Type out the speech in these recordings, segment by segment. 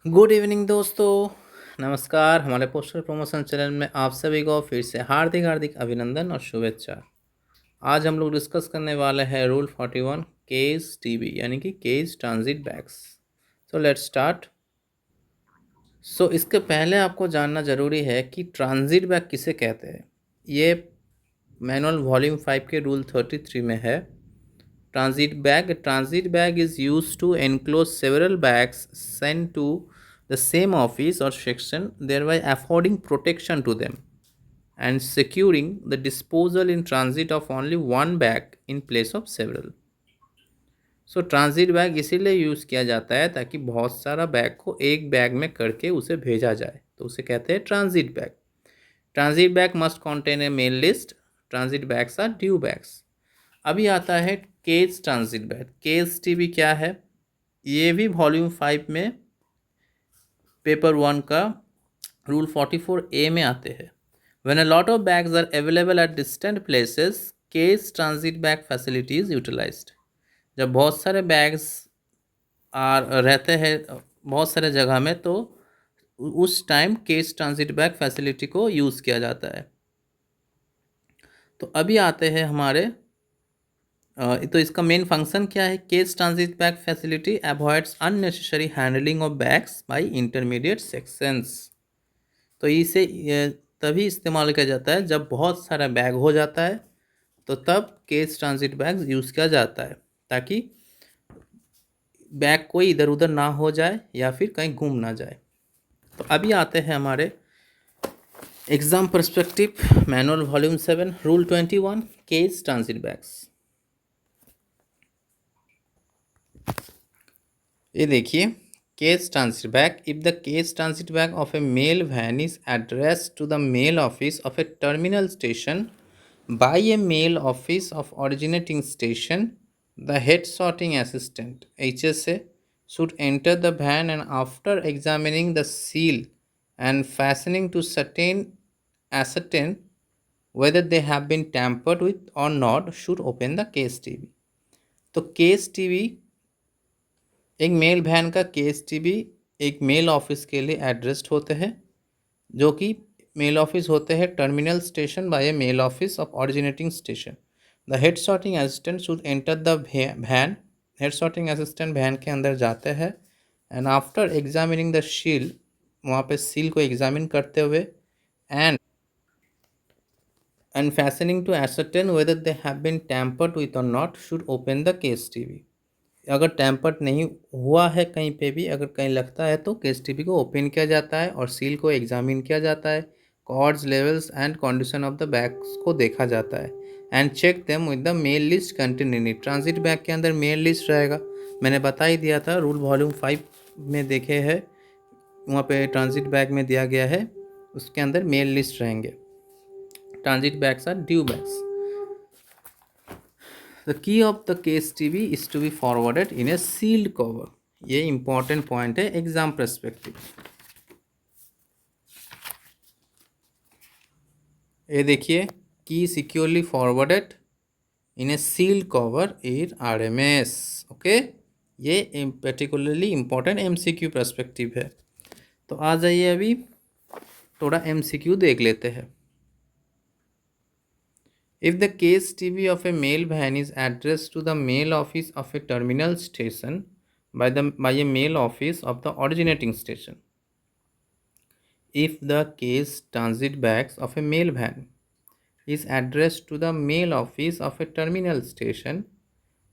Good evening दोस्तों। नमस्कार। हमारे पोस्टर प्रमोशन चैनल में आप सभी को फिर से हार्दिक हार्दिक अभिनंदन और शुभेच्छा। आज हम लोग डिस्कस करने वाले हैं रूल 41 केस टीबी यानी कि case transit bags. So let's start. इसके पहले आपको जानना ज़रूरी है कि ट्रांजिट बैग किसे कहते हैं। ये मैनुअल वॉल्यूम 5 के रूल 33 में है। Transit bag is used to enclose several bags sent to the same office or section, thereby affording protection to them and securing the disposal in transit of only one bag in place of several. Transit bag इसीलिए use किया जाता है ताकि बहुत सारा bag को एक bag में करके उसे भेजा जाए, तो उसे कहते हैं transit bag. Transit bag must contain a mail list. Transit bags are due bags. अभी आता है case transit bag. Case TB क्या है, ये भी वॉल्यूम 5 में पेपर 1 का रूल 44A में आते हैं। When a lot of bags are available at distant places, case transit bag facility is utilized. जब बहुत सारे बैग्स रहते हैं बहुत सारे जगह में, तो उस time case transit bag facility को यूज़ किया जाता है। तो अभी आते हैं हमारे तो इसका मेन फंक्शन क्या है। Case transit bag facility avoids unnecessary handling of bags by intermediate sections. तो इसे तभी इस्तेमाल किया जाता है जब बहुत सारा बैग हो जाता है, तो तब केस ट्रांजिट बैग यूज़ किया जाता है ताकि बैग कोई इधर उधर ना हो जाए या फिर कहीं घूम ना जाए। तो अभी आते हैं हमारे exam perspective manual volume 7 rule 21 case transit bags. ये देखिए, case transit bag. If the case transit bag of a mail van is addressed to the mail office of a terminal station by a mail office of originating station, the head sorting assistant HSA should enter the van and after examining the seal and fastening to ascertain whether they have been tampered with or not should open the case TB। तो case TV एक mail van का case TB एक mail office के लिए addressed होते हैं, जो कि मेल ऑफिस होते हैं terminal station by a mail office of originating station. The head sorting assistant should enter the van. Head sorting assistant van के अंदर जाते हैं and after examining the seal, वहाँ पे सील को एग्जामिन करते हुए and fastening to ascertain whether they have been tampered with or not should open the case TB। अगर टैम्पर्ड नहीं हुआ है कहीं पे भी, अगर कहीं लगता है तो केस टीबी को ओपन किया जाता है और सील को एग्जामिन किया जाता है। Cords labels and condition of the bags को देखा जाता है and check them with the mail list contain in it. Transit bag के अंदर मेल लिस्ट रहेगा। मैंने बता ही दिया था, रूल वॉल्यूम 5 में देखे हैं, वहाँ पे ट्रांजिट बैग में दिया गया है, उसके अंदर मेल लिस्ट रहेंगे। Transit bags are due bags. The key of the case TB is to be forwarded in a sealed cover। ये important point है एग्जाम perspective। ये देखिए, key securely forwarded in a sealed cover in RMS। Okay, ये particularly important MCQ perspective है। तो आ जाइए अभी थोड़ा MCQ देख लेते हैं। If the case TB of a mail van is addressed to the mail office of a terminal station by a mail office of the originating station, if the case transit bags of a mail van is addressed to the mail office of a terminal station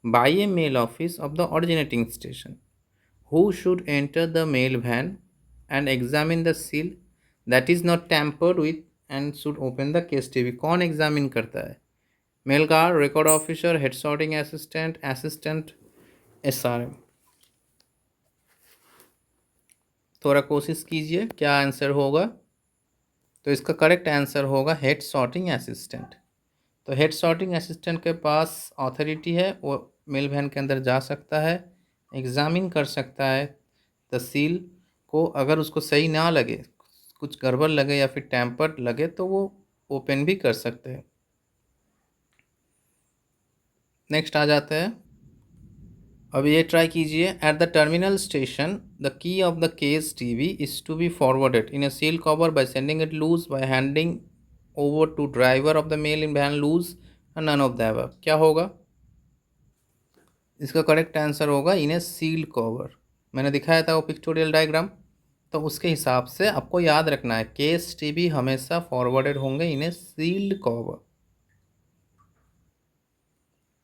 by a mail office of the originating station, who should enter the mail van and examine the seal that is not tampered with and should open the case TB। कौन examine करता है? Mail guard, record officer, head sorting assistant, assistant SRM। थोड़ा कोशिश कीजिए क्या answer होगा। तो इसका करेक्ट आंसर होगा हेड सॉर्टिंग असिस्टेंट। तो हेड सॉर्टिंग असिस्टेंट के पास ऑथोरिटी है, वो मेल वैन के अंदर जा सकता है, एग्जामिन कर सकता है तहसील को। अगर उसको सही ना लगे, कुछ गड़बड़ लगे या फिर टैम्पर्ड लगे, तो वो ओपन भी कर सकते हैं। नेक्स्ट आ जाता है अब ये ट्राई कीजिए. At the terminal station the key of the case TB is to be forwarded in a seal cover by sending it loose by handing over to driver of the mail in van loose and none of the above. क्या होगा इसका? Correct answer होगा इन ए seal cover. मैंने दिखाया था वो pictorial diagram, तो उसके हिसाब से आपको याद रखना है केस टीवी हमेशा फॉरवर्डेड होंगे in a sealed cover.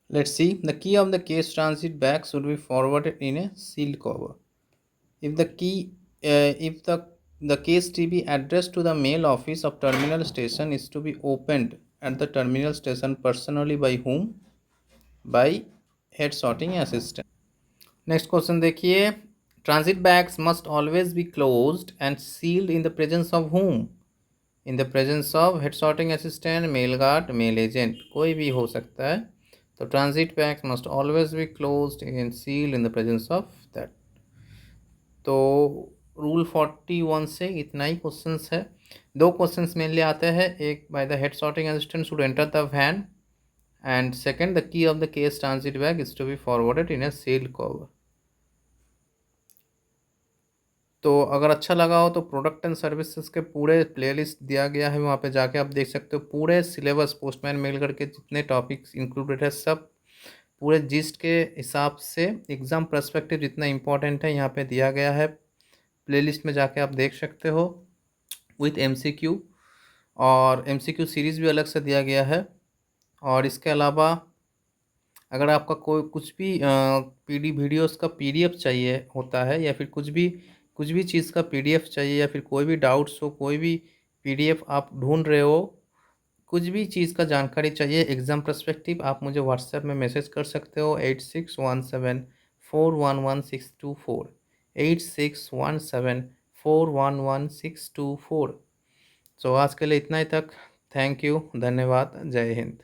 Let's see. The key of the case transit bag should be forwarded in a sealed cover. If the key, if the case to be addressed to the mail office of terminal station is to be opened at the terminal station personally by whom? By head sorting assistant. Next question देखिए. Transit bags must always be closed and sealed in the presence of whom? In the presence of head sorting assistant, mail guard, mail agent. कोई भी हो सकता है. तो transit bags must always be closed and sealed in the presence of that. तो rule 41 से इतना ही questions है. दो क्वेश्चंस मेनली आते हैं. एक by the head sorting assistant should enter the van, and second the key of the case transit bag is to be forwarded in a sealed cover. तो अगर अच्छा लगा हो तो प्रोडक्ट एंड सर्विसेज के पूरे प्लेलिस्ट दिया गया है, वहाँ पे जाके आप देख सकते हो. पूरे सिलेबस पोस्टमैन मेल करके जितने टॉपिक्स इंक्लूडेड है सब पूरे जिस्ट के हिसाब से एग्ज़ाम पर्सपेक्टिव जितना इंपॉर्टेंट है यहाँ पे दिया गया है. प्लेलिस्ट में जाके आप देख सकते हो विथ एमसीक्यू, और एमसीक्यू सीरीज़ भी अलग से दिया गया है. और इसके अलावा अगर आपका कोई कुछ भी पीडी वीडियोस का पीडीएफ चाहिए होता है, या फिर कुछ भी चीज़ का पीडीएफ चाहिए, या फिर कोई भी डाउट्स हो, कोई भी पीडीएफ आप ढूंढ रहे हो, कुछ भी चीज़ का जानकारी चाहिए एग्ज़ाम पर्सपेक्टिव, आप मुझे व्हाट्सएप में मैसेज कर सकते हो 8617411624, 8617411624. सो आज के लिए इतना ही तक. थैंक यू, धन्यवाद, जय हिंद.